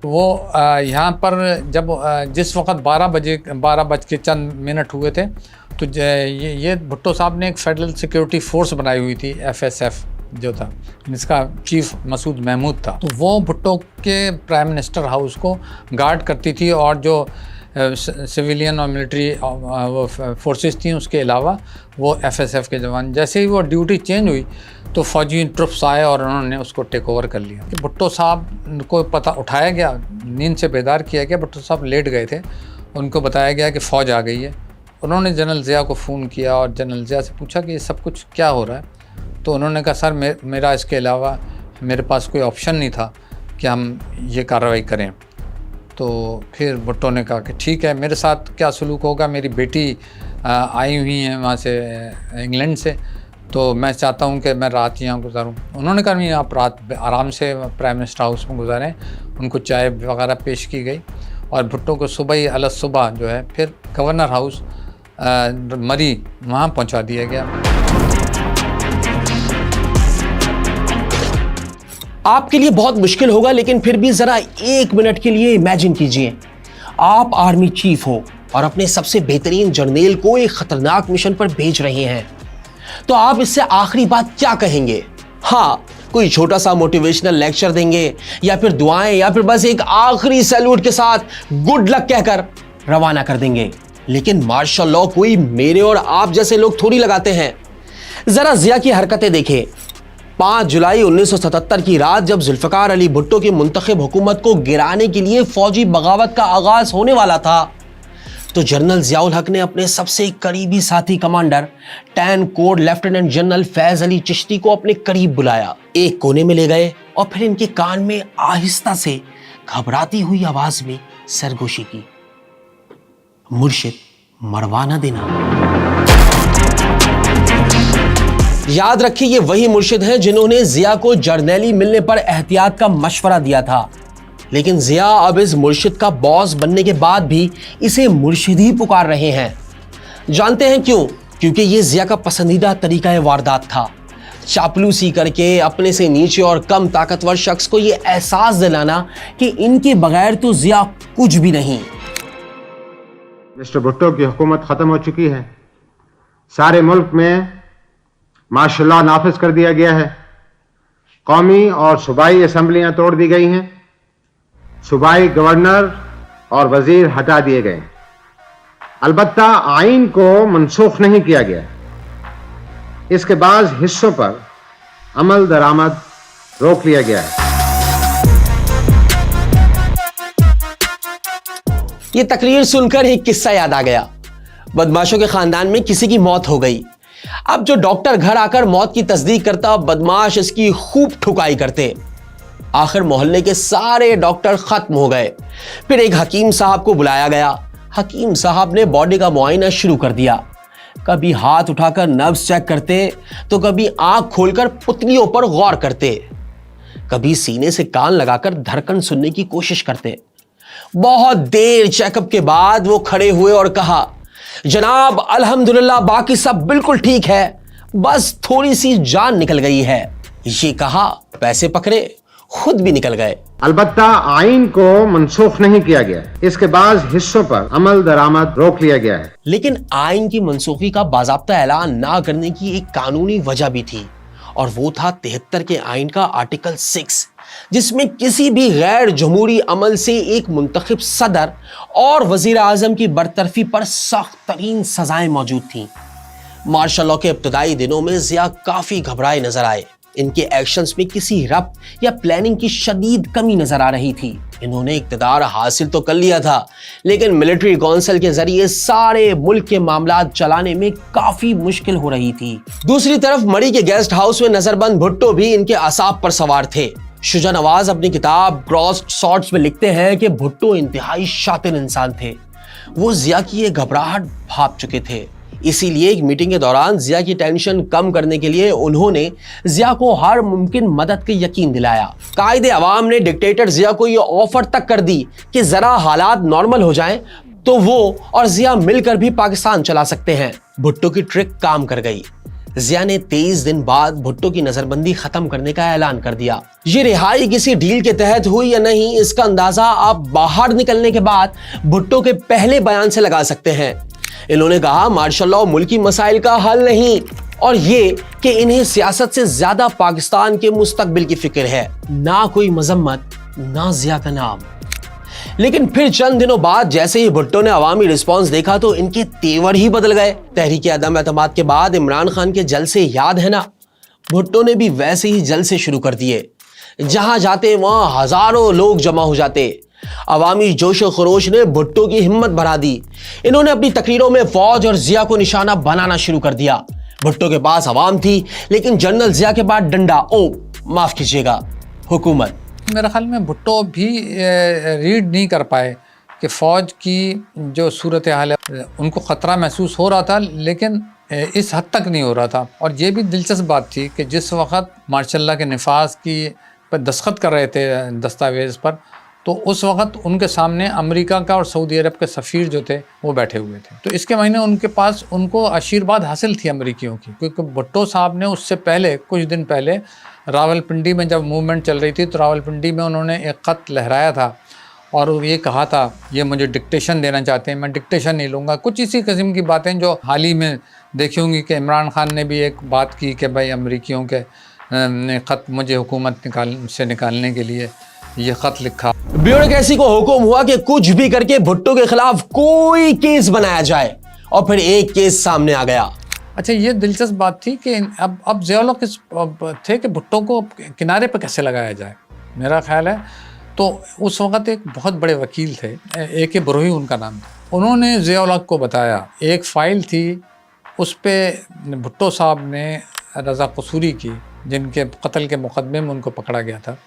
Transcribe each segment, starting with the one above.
وہ یہاں پر جب جس وقت 12:12 ہوئے تھے تو یہ بھٹو صاحب نے ایک فیڈرل سیکیورٹی فورس بنائی ہوئی تھی FSF جو تھا، جس کا چیف مسعود محمود تھا. تو وہ بھٹو کے پرائم منسٹر ہاؤس کو گارڈ کرتی تھی، اور جو سویلین اور ملٹری فورسز تھیں اس کے علاوہ وہ FSF کے جوان. جیسے ہی وہ ڈیوٹی چینج ہوئی تو فوجی ٹرپس آئے اور انہوں نے اس کو ٹیک اوور کر لیا. بھٹو صاحب کو پتہ اٹھایا گیا، نیند سے بیدار کیا گیا. بھٹو صاحب لیٹ گئے تھے، ان کو بتایا گیا کہ فوج آ گئی ہے. انہوں نے جنرل ضیاء کو فون کیا اور جنرل ضیاء سے پوچھا کہ یہ سب کچھ کیا ہو رہا ہے. تو انہوں نے کہا سر میرا اس کے علاوہ میرے پاس کوئی آپشن نہیں تھا کہ ہم یہ کارروائی کریں. تو پھر بھٹو نے کہا کہ ٹھیک ہے، میرے ساتھ کیا سلوک ہوگا، میری بیٹی آئی ہوئی ہیں وہاں سے انگلینڈ سے، تو میں چاہتا ہوں کہ میں رات یہاں گزاروں. انہوں نے کہا نہیں، آپ رات آرام سے پرائم منسٹر ہاؤس میں گزاریں. ان کو چائے وغیرہ پیش کی گئی اور بھٹو کو صبح ہی صبح جو ہے پھر گورنر ہاؤس مری وہاں پہنچا دیا گیا. آپ کے لیے بہت مشکل ہوگا، لیکن پھر بھی ذرا 1 منٹ کے لیے امیجن کیجئے آپ آرمی چیف ہو اور اپنے سب سے بہترین جرنیل کو ایک خطرناک مشن پر بھیج رہے ہیں. تو آپ اس سے آخری بات کیا کہیں گے؟ ہاں، کوئی چھوٹا سا موٹیویشنل لیکچر دیں گے، یا پھر دعائیں، یا پھر بس ایک آخری سیلوٹ کے ساتھ گڈ لک کہہ کر روانہ کر دیں گے. لیکن مارشل لاء کوئی میرے اور آپ جیسے لوگ تھوڑی لگاتے ہیں. ذرا ضیاء کی حرکتیں دیکھیں. 5 جولائی 1977 کی رات جب ذوالفقار علی بھٹو کی منتخب حکومت کو گرانے کے لیے فوجی بغاوت کا آغاز ہونے والا تھا، تو جنرل ضیاء الحق نے اپنے سب سے قریبی ساتھی کمانڈر 10 کوڈ لیفٹیننٹ جنرل فیض علی چشتی کو اپنے قریب بلایا. ایک کونے میں لے گئے اور پھر ان کے کان میں آہستہ سے گھبراتی ہوئی آواز میں سرگوشی کی. مرشد مروانا دینا. یاد رکھیں، یہ وہی مرشد ہیں جنہوں نے ضیاء کو جرنیلی ملنے پر احتیاط کا مشورہ دیا تھا. لیکن ضیاء اب اس مرشد کا باس بننے کے بعد بھی اسے مرشد ہی پکار رہے ہیں. جانتے ہیں کیوں؟ کیونکہ یہ ضیاء کا پسندیدہ طریقہ واردات تھا. چاپلوسی کر کے اپنے سے نیچے اور کم طاقتور شخص کو یہ احساس دلانا کہ ان کے بغیر تو ضیاء کچھ بھی نہیں. مسٹر بھٹو کی حکومت ختم ہو چکی ہے. سارے ملک میں مارشل لاء نافذ کر دیا گیا ہے. قومی اور صوبائی اسمبلیاں توڑ دی گئی ہیں. صوبائی گورنر اور وزیر ہٹا دیے گئے. البتہ آئین کو منسوخ نہیں کیا گیا. اس کے بعض حصوں پر عمل درآمد روک لیا گیا ہے. یہ تقریر سن کر ایک قصہ یاد آ گیا. بدماشوں کے خاندان میں کسی کی موت ہو گئی. اب جو ڈاکٹر گھر آ کر موت کی تصدیق کرتا، بدماش اس کی خوب ٹھکائی کرتے. آخر محلے کے سارے ڈاکٹر ختم ہو گئے. پھر ایک حکیم صاحب کو بلایا گیا. حکیم صاحب نے باڈی کا معائنہ شروع کر دیا. کبھی ہاتھ اٹھا کر نبض چیک کرتے تو کبھی آنکھ کھول کر پتلیوں پر غور کرتے، کبھی سینے سے کان لگا کر دھڑکن سننے کی کوشش کرتے. بہت دیر چیک اپ کے بعد وہ کھڑے ہوئے اور کہا، جناب الحمدللہ باقی سب بالکل ٹھیک ہے، بس تھوڑی سی جان نکل گئی ہے. یہ کہا، پیسے پکڑے، خود بھی نکل گئے. البتہ آئین کو منسوخ نہیں کیا گیا. اس کے بعض حصوں پر عمل درآمد روک لیا گیا ہے. لیکن آئین کی منسوخی کا باضابطہ اعلان نہ کرنے کی ایک قانونی وجہ بھی تھی، اور وہ تھا 73 کے آئین کا آرٹیکل 6، جس میں کسی بھی غیر جمہوری عمل سے ایک منتخب صدر اور وزیر اعظم کی برطرفی پر سخت ترین سزائیں موجود تھیں. مارشل لاء کے ابتدائی دنوں میں ضیاء کافی گھبرائے نظر آئے. ان کے ایکشنز میں کسی ربط یا پلاننگ کی شدید کمی نظر آ رہی تھی. انہوں نے اقتدار حاصل تو کر لیا تھا، لیکن ملٹری کونسل کے ذریعے سارے ملک کے معاملات چلانے میں کافی مشکل ہو رہی تھی. دوسری طرف مری کے گیسٹ ہاؤس میں نظر بند بھٹو بھی ان کے اعصاب پر سوار تھے. شجاع نواز اپنی کتاب کراسڈ سارٹس میں لکھتے ہیں کہ بھٹو انتہائی شاطر انسان تھے. وہ ضیاء کی یہ گھبراہٹ بھاپ چکے تھے. اسی لیے ایک میٹنگ کے دوران ضیاء کی ٹینشن کم کرنے کے لیے انہوں نے ضیاء کو ہر ممکن مدد کا یقین دلایا. قائد عوام نے ڈکٹیٹر ضیاء کو یہ آفر تک کر دی کہ ذرا حالات نارمل ہو جائیں تو وہ اور ضیاء مل کر بھی پاکستان چلا سکتے ہیں. بھٹو کی ٹرک کام کر گئی. ज़िया ने 23 दिन बाद भुट्टो की नजरबंदी खत्म करने का ऐलान कर दिया। ये रिहाई किसी डील के तहत हुई या नहीं, इसका अंदाजा आप बाहर निकलने के बाद भुट्टो के पहले बयान से लगा सकते हैं। इन्होंने कहा मार्शल लॉ मुल्की मसाइल का हल नहीं, और ये कि इन्हें सियासत से ज्यादा पाकिस्तान के मुस्तकबिल की फिक्र है। ना कोई मजम्मत, ना ज़िया का नाम। लेकिन फिर चंद दिनों बाद जैसे ही भुट्टो ने अवामी रिस्पांस देखा तो इनके तेवर ही बदल गए। तहरीक अदम एतमाद के बाद इमरान खान के जलसे याद है ना, भुट्टो ने भी वैसे ही जलसे शुरू कर दिए। जहां जाते वहां हजारों लोग जमा हो जाते। अवामी जोश और खरोश ने भुट्टो की हिम्मत बढ़ा दी। इन्होंने अपनी तकरीरों में फौज और ज़िया को निशाना बनाना शुरू कर दिया। भुट्टो के पास अवाम थी, लेकिन जनरल ज़िया के पास डंडा, माफ कीजिएगा, हुकूमत। मेरे ख्याल में भुट्टो भी रीड नहीं कर पाए कि फ़ौज की जो सूरत हाल है, उनको ख़तरा महसूस हो रहा था, लेकिन इस हद तक नहीं हो रहा था। और ये भी दिलचस्प बात थी कि जिस वक़्त मार्शल के नफाज की पर दस्तखत कर रहे थे दस्तावेज़ पर, तो उस वक़्त उनके सामने अमेरिका का और सऊदी अरब के सफ़ीर जो थे वो बैठे हुए थे। तो इसके मायने उनके पास उनको आशीर्वाद हासिल थी अमेरिकियों की, क्योंकि भुट्टो साहब ने उससे पहले कुछ दिन पहले रावलपिंडी में जब मूवमेंट चल रही थी तो रावलपिंडी में उन्होंने एक ख़त लहराया था और ये कहा था ये मुझे डिक्टेशन देना चाहते हैं, मैं डिक्टेशन नहीं लूँगा। कुछ इसी किस्म की बातें जो हाल ही में देखी होंगी कि इमरान खान ने भी एक बात की कि भाई अमेरिकियों के ख़त मुझे हुकूमत से निकालने के लिए ये ख़त लिखा। ब्यूरोक्रेसी को हुक्म हुआ कि कुछ भी करके भुट्टो के खिलाफ कोई केस बनाया जाए, और फिर एक केस सामने आ गया। अच्छा, ये दिलचस्प बात थी कि अब ज़िया किस थे कि भुट्टो को किनारे पर कैसे लगाया जाए। मेरा ख्याल है तो उस वक़्त एक बहुत बड़े वकील थे, AK बरोही उनका नाम था। उन्होंने ज़िया को बताया, एक फ़ाइल थी उस पर भुट्टो साहब ने रज़ा कसूरी की, जिनके कत्ल के मुकदमे में उनको पकड़ा गया था,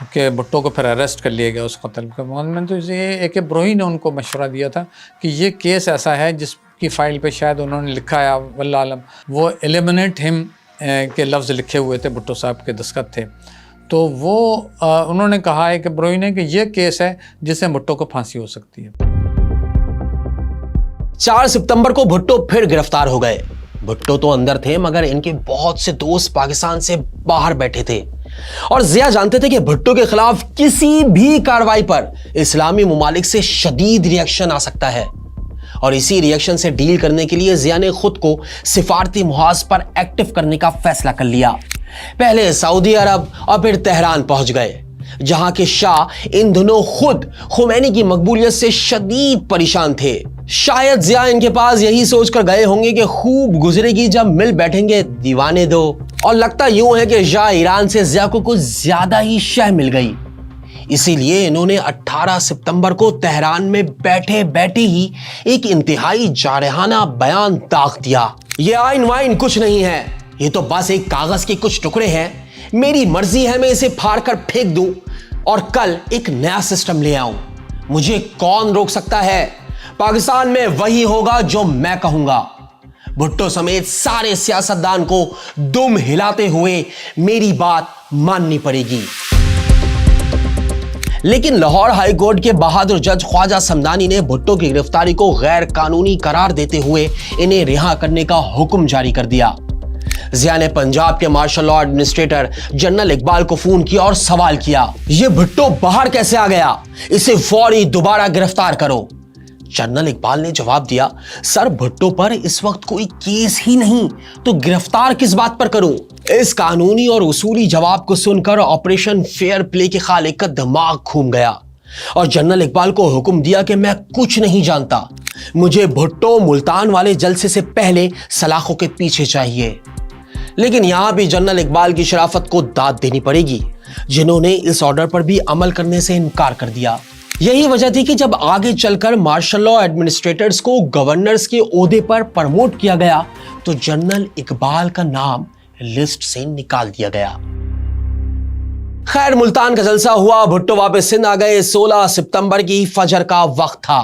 कि भुट्टो को फिर अरेस्ट कर लिया गया उस कत्ल के मामले में। तो ये AK बरोही ने उनको मशवरा दिया था कि ये केस ऐसा है जिसकी फ़ाइल पे शायद उन्होंने लिखा है वल्लाह आलम, वो एलिमिनेट हिम के लफ्ज़ लिखे हुए थे, भुट्टो साहब के दस्तखत थे। तो वो उन्होंने कहा है कि बरोही ने कि ये केस है जिससे भुट्टो को फांसी हो सकती है। 4 सितंबर को भुट्टो फिर गिरफ्तार हो गए। भुट्टो तो अंदर थे, मगर इनके बहुत से दोस्त पाकिस्तान से बाहर बैठे थे, और ज़िया जानते थे कि भुट्टो के खिलाफ किसी भी कार्रवाई पर इस्लामी मुमालिक से शदीद रिएक्शन आ सकता है। और इसी रिएक्शन से डील करने के लिए ज़िया ने खुद को सिफारती मुहाज पर एक्टिव करने का फैसला कर लिया। पहले सऊदी अरब और फिर तेहरान पहुंच गए, जहां के शाह इन दिनों खुद खुमैनी की मकबूलियत से शदीद परेशान थे। शायद ज़िया इनके पास यही सोचकर गए होंगे कि खूब गुजरेगी जब मिल बैठेंगे दीवाने दो। और लगता यूं है कि शाह ईरान से ज़िया को कुछ ज्यादा ही शह मिल गई। इसीलिए इन्होंने 18 सितंबर को तेहरान में बैठे बैठे ही एक इंतहाई जारहाना बयान दाग दिया। ये आइन वाइन कुछ नहीं है, ये तो बस एक कागज के कुछ टुकड़े हैं। मेरी मर्जी है मैं इसे फाड़ कर फेंक दूं और कल एक नया सिस्टम ले आऊं। मुझे कौन रोक सकता है? पाकिस्तान में वही होगा जो मैं कहूंगा। भुट्टो समेत सारे सियासतदान को दुम हिलाते हुए मेरी बात माननी पड़ेगी। लेकिन लाहौर हाई कोर्ट के बहादुर जज ख्वाजा समदानी ने भुट्टो की गिरफ्तारी को गैर कानूनी करार देते हुए इन्हें रिहा करने का हुक्म जारी कर दिया। ज़िया ने पंजाब के martial law administrator general Iqbal को फोन किया और सवाल किया, ये भुट्टो बाहर कैसे आ गया? इसे फौरी दोबारा गिरफ्तार करो। जनरल इकबाल ने जवाब दिया, सर भुट्टो पर इस वक्त कोई केस ही नहीं, तो गिरफ्तार किस बात पर करूं? इस कानूनी और उसूली जवाब को सुनकर ऑपरेशन फेयर प्ले के खालिक का दिमाग घूम गया और जनरल इकबाल को हुक्म दिया कि मैं कुछ नहीं जानता, मुझे भुट्टो मुल्तान वाले जलसे से पहले सलाखों के पीछे चाहिए। लेकिन यहां भी जनरल इकबाल की शराफत को दाद देनी पड़ेगी, जिन्होंने इस ऑर्डर पर भी अमल करने से इनकार कर दिया। यही वजह थी कि जब आगे चलकर मार्शल लॉ एडमिनिस्ट्रेटर्स को गवर्नर्स के ओहदे पर प्रमोट किया गया तो जनरल इकबाल का नाम लिस्ट से निकाल दिया गया। खैर, मुल्तान का जलसा हुआ, भुट्टो वापस सिंध आ गए। 16 सितंबर की फजर का वक्त था।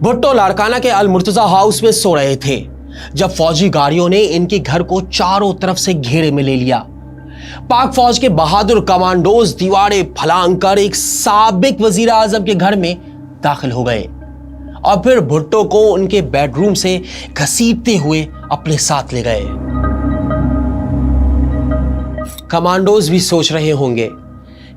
भुट्टो लाड़काना के अल मुर्तजा हाउस में सो रहे थे जब फौजी गाड़ियों ने इनके घर को चारों तरफ से घेरे में ले लिया। पाक फौज के बहादुर कमांडोज दीवारें फलांग कर एक साबिक वजीर आजम के घर में दाखिल हो गए और फिर भुट्टो को उनके बेडरूम से घसीटते हुए अपने साथ ले गए। कमांडोज भी सोच रहे होंगे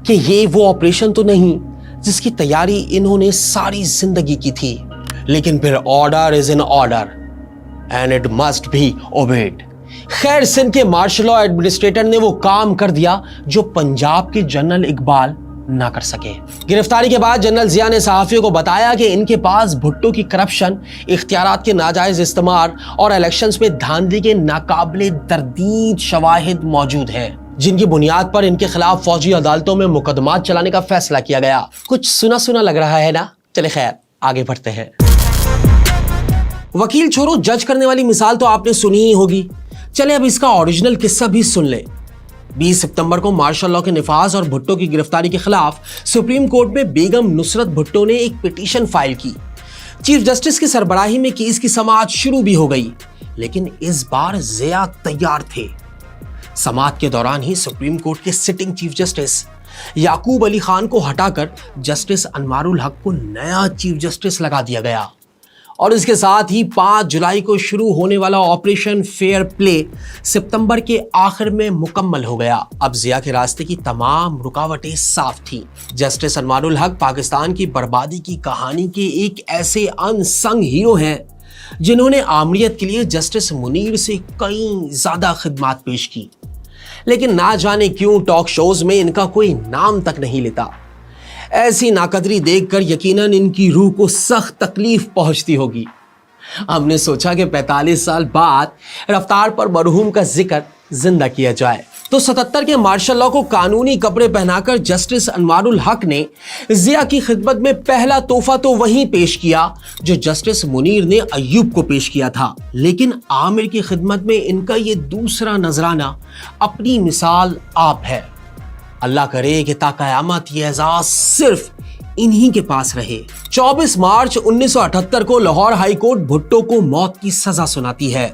कि ये वो ऑपरेशन तो नहीं जिसकी तैयारी इन्होंने सारी जिंदगी की थी, लेकिन फिर order is an order and it must be obeyed. खैर, सिंध के मार्शल लॉ एडमिनिस्ट्रेटर ने वो काम कर दिया जो पंजाब के जनरल इकबाल ना कर सके। गिरफ्तारी के बाद जनरल जिया ने सहाफियों को बताया कि इनके पास भुट्टो की करप्शन, इख्तियारात के नाजायज इस्तेमाल और इलेक्शंस में धांधली के नाकाबिले तरदीद शवाहिद मौजूद हैं, जिनकी बुनियाद पर इनके खिलाफ फौजी अदालतों में मुकदमात चलाने का फैसला किया गया। कुछ सुना सुना लग रहा है ना? चले खैर आगे बढ़ते हैं। वकील छोरो जज करने वाली मिसाल तो आपने सुनी ही होगी। चले अब इसका ओरिजिनल किस्सा भी सुन ले। 20 सितंबर को मार्शल लॉ के निफाज और भुट्टो की गिरफ्तारी के खिलाफ सुप्रीम कोर्ट में बेगम नुसरत भुट्टो ने एक पिटीशन फाइल की। चीफ जस्टिस की सरबराही में केस की समाअत शुरू भी हो गई, लेकिन इस बार जिया तैयार थे। समाअत के दौरान ही सुप्रीम कोर्ट के सिटिंग चीफ जस्टिस याकूब अली खान को हटाकर जस्टिस अनवारुल हक को नया चीफ जस्टिस लगा दिया गया और इसके साथ ही 5 जुलाई को शुरू होने वाला ऑपरेशन फेयर प्ले सितंबर के आखिर में मुकम्मल हो गया। अब जिया के रास्ते की तमाम रुकावटें साफ थी। जस्टिस अनवारुल हक पाकिस्तान की बर्बादी की कहानी के एक ऐसे अनसंग हीरो हैं जिन्होंने आमरीत के लिए जस्टिस मुनीर से कई ज्यादा खिदमात पेश की, लेकिन ना जाने क्यों टॉक शोज में इनका कोई नाम तक नहीं लेता। ऐसी नाकदरी देखकर यकीनन इनकी रूह को सख्त तकलीफ पहुंचती होगी। हमने सोचा कि 45 साल बाद रफ्तार पर मरहूम का जिक्र जिंदा किया जाए। तो 77 के मार्शल लॉ को कानूनी कपड़े पहनाकर जस्टिस अनवारुल हक ने जिया की खिदमत में पहला तोहफा तो वहीं पेश किया जो जस्टिस मुनीर ने अय्यूब को पेश किया था, लेकिन आमिर की खिदमत में इनका ये दूसरा नजराना अपनी मिसाल आप है। अल्लाह करे कि ता क़यामत ये एजाज सिर्फ इन्हीं के पास रहे। 24 मार्च 1978 को लाहौर हाई कोर्ट भुट्टो को मौत की सजा सुनाती है।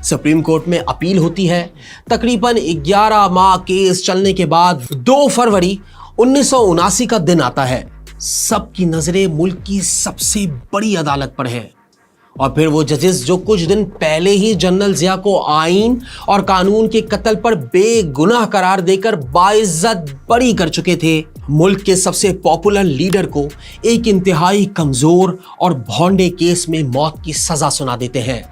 सुप्रीम कोर्ट में अपील होती है। तकरीबन 11 माह केस चलने के बाद 2 फरवरी 1979 का दिन आता है। सबकी नजरें मुल्क की सबसे बड़ी अदालत पर है और फिर वो जजेस जो कुछ दिन पहले ही जनरल जिया को आईन और कानून के कत्ल पर बेगुनाह करार देकर बाइज्जत बरी कर चुके थे, मुल्क के सबसे पॉपुलर लीडर को एक इंतहाई कमजोर और भौंडे केस में मौत की सजा सुना देते हैं।